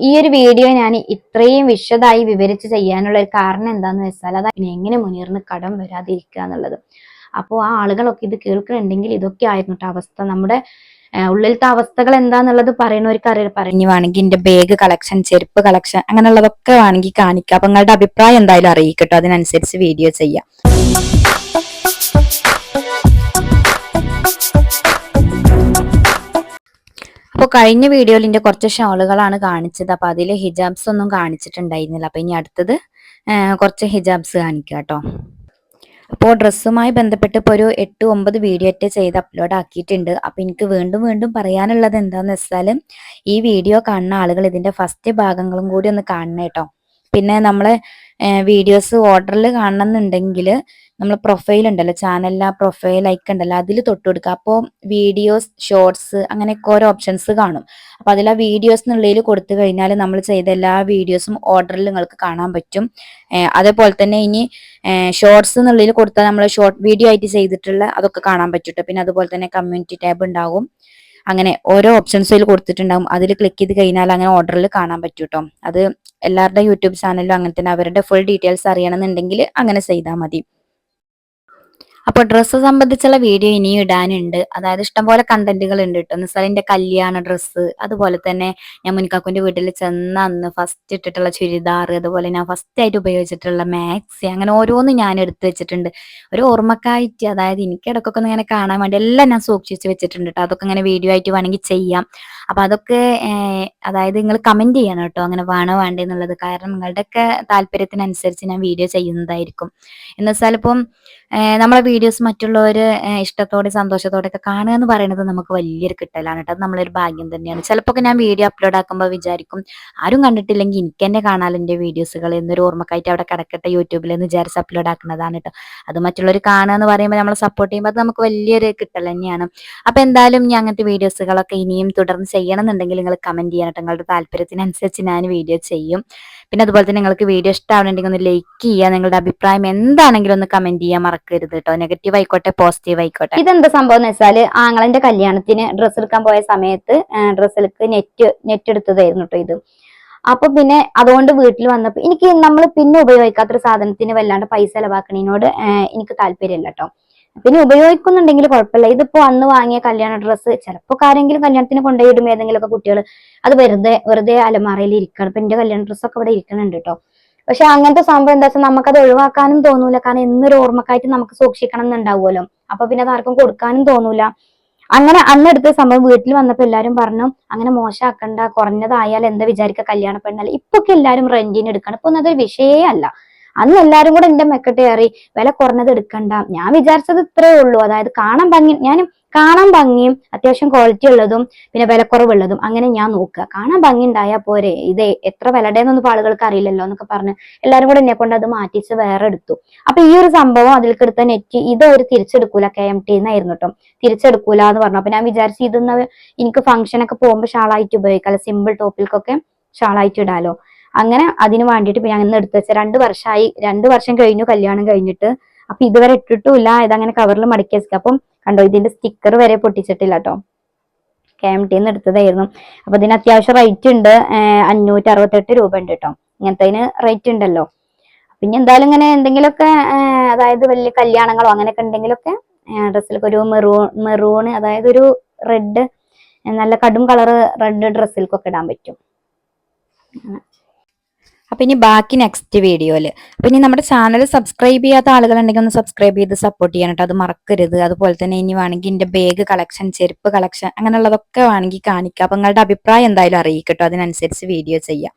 ഈ ഒരു വീഡിയോ ഞാൻ ഇത്രയും വിശദമായി വിവരിച്ച് ചെയ്യാനുള്ള ഒരു കാരണം എന്താന്ന് വെച്ചാൽ അത് എങ്ങനെ മുനീറിന് കടം വരാതിരിക്കുക എന്നുള്ളത്. അപ്പോൾ ആ ആളുകളൊക്കെ ഇത് കേൾക്കുന്നുണ്ടെങ്കിൽ ഇതൊക്കെ ആയിരുന്നു അവസ്ഥ. നമ്മുടെ ഉള്ളിലത്തെ അവസ്ഥകൾ എന്താന്നുള്ളത് പറയുന്നവർക്ക് അറിയാം. പറഞ്ഞു വേണമെങ്കിൽ എന്റെ ബാഗ് കളക്ഷൻ, ചെരുപ്പ് കളക്ഷൻ, അങ്ങനെയുള്ളതൊക്കെ വേണമെങ്കിൽ കാണിക്കാം. അപ്പൊ നിങ്ങളുടെ അഭിപ്രായം എന്തായാലും അറിയിക്കട്ടോ, അതിനനുസരിച്ച് വീഡിയോ ചെയ്യാം. അപ്പോൾ കഴിഞ്ഞ വീഡിയോയിൽ എൻ്റെ കുറച്ച് ഷോളുകളാണ് കാണിച്ചത്. അപ്പൊ അതിൽ ഹിജാബ്സ് ഒന്നും കാണിച്ചിട്ടുണ്ടായിരുന്നില്ല. അപ്പൊ ഇനി അടുത്തത് കുറച്ച് ഹിജാബ്സ് കാണിക്കാം കേട്ടോ. അപ്പോൾ ഡ്രസ്സുമായി ബന്ധപ്പെട്ട് ഇപ്പോൾ ഒരു 8-9 വീഡിയോ ചെയ്ത് അപ്ലോഡ് ആക്കിയിട്ടുണ്ട്. അപ്പോൾ എനിക്ക് വീണ്ടും വീണ്ടും പറയാനുള്ളത് എന്താണെന്ന് വെച്ചാൽ ഈ വീഡിയോ കാണുന്ന ആളുകൾ ഇതിന്റെ ഫസ്റ്റ് ഭാഗങ്ങളും കൂടി ഒന്ന് കാണണം കേട്ടോ. പിന്നെ നമ്മളെ വീഡിയോസ് ഓർഡറിൽ കാണണമെന്നുണ്ടെങ്കിൽ നമ്മൾ പ്രൊഫൈൽ ഉണ്ടല്ലോ, ചാനലിലെ പ്രൊഫൈൽ ഐക്കൺ ഉണ്ടല്ലോ, അതിൽ തൊട്ട് കൊടുക്കുക. അപ്പോൾ വീഡിയോസ്, ഷോർട്സ്, അങ്ങനെയൊക്കെ ഓരോ ഓപ്ഷൻസ് കാണും. അപ്പോൾ അതിൽ ആ വീഡിയോസ് എന്നുള്ളതിൽ കൊടുത്തു കഴിഞ്ഞാൽ നമ്മൾ ചെയ്ത എല്ലാ വീഡിയോസും ഓർഡറിൽ നിങ്ങൾക്ക് കാണാൻ പറ്റും. അതേപോലെ തന്നെ ഇനി ഷോർട്സ് എന്നുള്ളതിൽ കൊടുത്താൽ നമ്മൾ ഷോർട്ട് വീഡിയോ ആയിട്ട് ചെയ്തിട്ടുള്ള അതൊക്കെ കാണാൻ പറ്റും. പിന്നെ അതുപോലെ തന്നെ കമ്മ്യൂണിറ്റി ടാബ് ഉണ്ടാകും. അങ്ങനെ ഓരോ ഓപ്ഷൻസ് അതിൽ കൊടുത്തിട്ടുണ്ടാകും. അതിൽ ക്ലിക്ക് ചെയ്ത് കഴിഞ്ഞാൽ അങ്ങനെ ഓർഡറിൽ കാണാൻ പറ്റും കേട്ടോ. അത് എല്ലാവരുടെ യൂട്യൂബ് ചാനലിലും അങ്ങനെ തന്നെ അവരുടെ ഫുൾ ഡീറ്റെയിൽസ് അറിയണമെന്നുണ്ടെങ്കിൽ അങ്ങനെ ചെയ്താൽ മതി. അപ്പോൾ ഡ്രസ്സ് സംബന്ധിച്ചുള്ള വീഡിയോ ഇനിയും ഇടാനുണ്ട്. അതായത് ഇഷ്ടംപോലെ കണ്ടന്റുകൾ ഉണ്ട് കേട്ടോ. നിസാറിന്റെ കല്യാണ ഡ്രസ്സ്, അതുപോലെ തന്നെ ഞാൻ മുനിക്കാക്കുന്റെ വീട്ടിൽ ചെന്ന അന്ന് ഫസ്റ്റ് ഇട്ടിട്ടുള്ള ചുരിദാർ, അതുപോലെ ഞാൻ ഫസ്റ്റ് ആയിട്ട് ഉപയോഗിച്ചിട്ടുള്ള മാക്സി, അങ്ങനെ ഓരോന്നും ഞാൻ എടുത്തു വെച്ചിട്ടുണ്ട് ഒരു ഓർമ്മക്കായിട്ട്. അതായത് എനിക്ക് ഇടയ്ക്കൊക്കെ ഒന്ന് ഇങ്ങനെ കാണാൻ വേണ്ടി എല്ലാം ഞാൻ സൂക്ഷിച്ച് വെച്ചിട്ടുണ്ട് കേട്ടോ. അതൊക്കെ ഇങ്ങനെ വീഡിയോ ആയിട്ട് വേണമെങ്കിൽ ചെയ്യാം. അപ്പൊ അതൊക്കെ അതായത് നിങ്ങൾ കമന്റ് ചെയ്യണം കേട്ടോ, അങ്ങനെ വേണോ വേണ്ടേ എന്നുള്ളത്. കാരണം നിങ്ങളുടെയൊക്കെ താല്പര്യത്തിനനുസരിച്ച് ഞാൻ വീഡിയോ ചെയ്യുന്നതായിരിക്കും. എന്ന് വെച്ചാൽ ഇപ്പം നമ്മളെ വീഡിയോസ് മറ്റുള്ളവർ ഇഷ്ടത്തോടെ സന്തോഷത്തോടെ ഒക്കെ കാണുക എന്ന് പറയുന്നത് നമുക്ക് വലിയൊരു കിട്ടലാണ് കേട്ടോ. അത് നമ്മളൊരു ഭാഗ്യം തന്നെയാണ്. ചിലപ്പോൾ ഞാൻ വീഡിയോ അപ്ലോഡ് ആക്കുമ്പോൾ വിചാരിക്കും ആരും കണ്ടിട്ടില്ലെങ്കിൽ എനിക്ക് തന്നെ കാണാൻ എൻ്റെ വീഡിയോസുകൾ എന്നൊരു ഓർമ്മക്കായിട്ട് അവിടെ കിടക്കട്ടെ യൂട്യൂബിൽ എന്ന് വിചാരിച്ച് അപ്ലോഡ് ആക്കുന്നതാണ് കേട്ടോ. അത് മറ്റുള്ളവർ കാണുക എന്ന് പറയുമ്പോൾ നമ്മളെ സപ്പോർട്ട് ചെയ്യുമ്പോൾ അത് നമുക്ക് വലിയൊരു കിട്ടൽ തന്നെയാണ്. അപ്പൊ എന്തായാലും ഞാൻ അങ്ങനത്തെ വീഡിയോസുകളൊക്കെ ഇനിയും തുടർന്ന് ചെയ്യണം എന്നുണ്ടെങ്കിൽ നിങ്ങൾ കമന്റ് ചെയ്യണം കേട്ടോ. നിങ്ങളുടെ താല്പര്യത്തിനനുസരിച്ച് ഞാൻ വീഡിയോ ചെയ്യും. പിന്നെ അതുപോലെ തന്നെ നിങ്ങൾക്ക് വീഡിയോ ഇഷ്ടമാവുന്നുണ്ടെങ്കിൽ ഒന്ന് ലൈക്ക് ചെയ്യുക. നിങ്ങളുടെ അഭിപ്രായം എന്താണെങ്കിലും ഒന്ന് കമന്റ് ചെയ്യാൻ മറക്കരുത് കേട്ടോ. നെഗറ്റീവ് ആയിക്കോട്ടെ, പോസിറ്റീവ് ആയിക്കോട്ടെ. ഇതെന്താ സംഭവം എന്ന് വെച്ചാൽ ആങ്ങളന്റെ കല്യാണത്തിന് ഡ്രസ്സ് എടുക്കാൻ പോയ സമയത്ത് ഡ്രസ്സിലേക്ക് നെറ്റ് എടുത്തതായിരുന്നു കേട്ടോ ഇത്. അപ്പൊ പിന്നെ അതുകൊണ്ട് വീട്ടിൽ വന്നപ്പോ എനിക്ക് നമ്മൾ പിന്നെ ഉപയോഗിക്കാത്തൊരു സാധനത്തിന് വല്ലാണ്ട് പൈസ ചെലവാക്കണതിനോട് എനിക്ക് താല്പര്യമില്ല കേട്ടോ. പിന്നെ ഉപയോഗിക്കുന്നുണ്ടെങ്കിൽ കുഴപ്പമില്ല. ഇതിപ്പോ അന്ന് വാങ്ങിയ കല്യാണ ഡ്രസ്സ് ചിലപ്പോ ആരെങ്കിലും കല്യാണത്തിന് കൊണ്ടുപോയിടും ഏതെങ്കിലും ഒക്കെ കുട്ടികൾ, അത് വെറുതെ അലമാറയിൽ ഇരിക്കണം. ഇപ്പൊ എന്റെ കല്യാണ ഡ്രസ്സൊക്കെ ഇവിടെ ഇരിക്കുന്നുണ്ട് കേട്ടോ. പക്ഷെ അങ്ങനത്തെ സംഭവം എന്താ വെച്ചാൽ നമുക്കത് ഒഴിവാക്കാനും തോന്നൂല. കാരണം എന്നൊരു ഓർമ്മക്കായിട്ട് നമുക്ക് സൂക്ഷിക്കണം എന്നുണ്ടാവുമല്ലോ. അപ്പൊ പിന്നെ അത് ആർക്കും കൊടുക്കാനും തോന്നൂല. അങ്ങനെ അന്ന് എടുത്ത സംഭവം വീട്ടിൽ വന്നപ്പോ എല്ലാരും പറഞ്ഞു അങ്ങനെ മോശമാക്കണ്ട, കുറഞ്ഞതായാൽ എന്താ വിചാരിക്കുക കല്യാണ പെണ്ണല്ല. ഇപ്പൊക്കെ എല്ലാരും റെന്റിന് എടുക്കണം. ഇപ്പൊ അതൊരു വിഷയേ അല്ല. അന്ന് എല്ലാരും കൂടെ എന്റെ മെക്കെട്ട് കയറി വില കുറഞ്ഞത് എടുക്കണ്ട. ഞാൻ വിചാരിച്ചത് ഇത്രേ ഉള്ളൂ. അതായത് കാണാൻ ഭംഗിയും അത്യാവശ്യം ക്വാളിറ്റി ഉള്ളതും പിന്നെ വിലക്കുറവുള്ളതും അങ്ങനെ ഞാൻ നോക്കുക. കാണാൻ ഭംഗി ഉണ്ടായാൽ പോരെ, ഇത് എത്ര വിലയുടെയെന്നൊന്നും ഇപ്പൊ ആളുകൾക്ക് അറിയില്ലല്ലോ എന്നൊക്കെ പറഞ്ഞ് എല്ലാരും കൂടെ എന്നെ കൊണ്ട് അത് മാറ്റിച്ച് വേറെ എടുത്തു. അപ്പൊ ഈ ഒരു സംഭവം അതിലേക്ക് എടുത്ത നെറ്റ് ഇത് ഒരു തിരിച്ചെടുക്കൂല, KMT എന്നായിരുന്നു കേട്ടോ, തിരിച്ചെടുക്കൂല എന്ന് പറഞ്ഞു. അപ്പൊ ഞാൻ വിചാരിച്ചു ഇതൊന്ന് എനിക്ക് ഫംഗ്ഷനൊക്കെ പോകുമ്പോൾ ഷാളായിട്ട് ഉപയോഗിക്കാം, സിമ്പിൾ ടോപ്പിൽക്കൊക്കെ ഷാളായിട്ട് ഇടാലോ. അങ്ങനെ അതിന് വേണ്ടിയിട്ട് ഞാൻ ഇന്ന് എടുത്തു വെച്ച 2 വർഷമായി. 2 വർഷം കഴിഞ്ഞു കല്യാണം കഴിഞ്ഞിട്ട്. അപ്പൊ ഇതുവരെ ഇട്ടിട്ടുമില്ല. ഇതങ്ങനെ കവറിൽ മടക്കി വെക്കുക. അപ്പം കണ്ടോ, ഇതിന്റെ സ്റ്റിക്കർ വരെ പൊട്ടിച്ചിട്ടില്ല കേട്ടോ. KMT എടുത്തതായിരുന്നു. അപ്പൊ ഇതിന് അത്യാവശ്യം റേറ്റ് ഉണ്ട്. 568 രൂപ ഉണ്ട് കേട്ടോ. ഇങ്ങനത്തെ റേറ്റ് ഉണ്ടല്ലോ. പിന്നെ എന്തായാലും ഇങ്ങനെ എന്തെങ്കിലുമൊക്കെ അതായത് വലിയ കല്യാണങ്ങളോ അങ്ങനെയൊക്കെ ഉണ്ടെങ്കിലൊക്കെ ഡ്രസ്സിലൊക്കെ ഒരു മെറൂണ് അതായത് ഒരു റെഡ്, നല്ല കടും കളറ് റെഡ് ഡ്രസ്സിലൊക്കെ ഇടാൻ പറ്റും. അപ്പൊ ഇനി ബാക്കി നെക്സ്റ്റ് വീഡിയോയില്. അപ്പൊ ഇനി നമ്മുടെ ചാനൽ സബ്സ്ക്രൈബ് ചെയ്യാത്ത ആളുകളുണ്ടെങ്കിൽ ഒന്ന് സബ്സ്ക്രൈബ് ചെയ്ത് സപ്പോർട്ട് ചെയ്യാൻ കേട്ടോ, അത് മറക്കരുത്. അതുപോലെ തന്നെ ഇനി വേണമെങ്കിൽ എന്റെ ബാഗ് കളക്ഷൻ, ചെരുപ്പ് കളക്ഷൻ, അങ്ങനെയുള്ളതൊക്കെ വേണമെങ്കിൽ കാണിക്കാം. അപ്പൊ നിങ്ങളുടെ അഭിപ്രായം എന്തായാലും അറിയിക്കട്ടോ, അതിനനുസരിച്ച് വീഡിയോ ചെയ്യാം.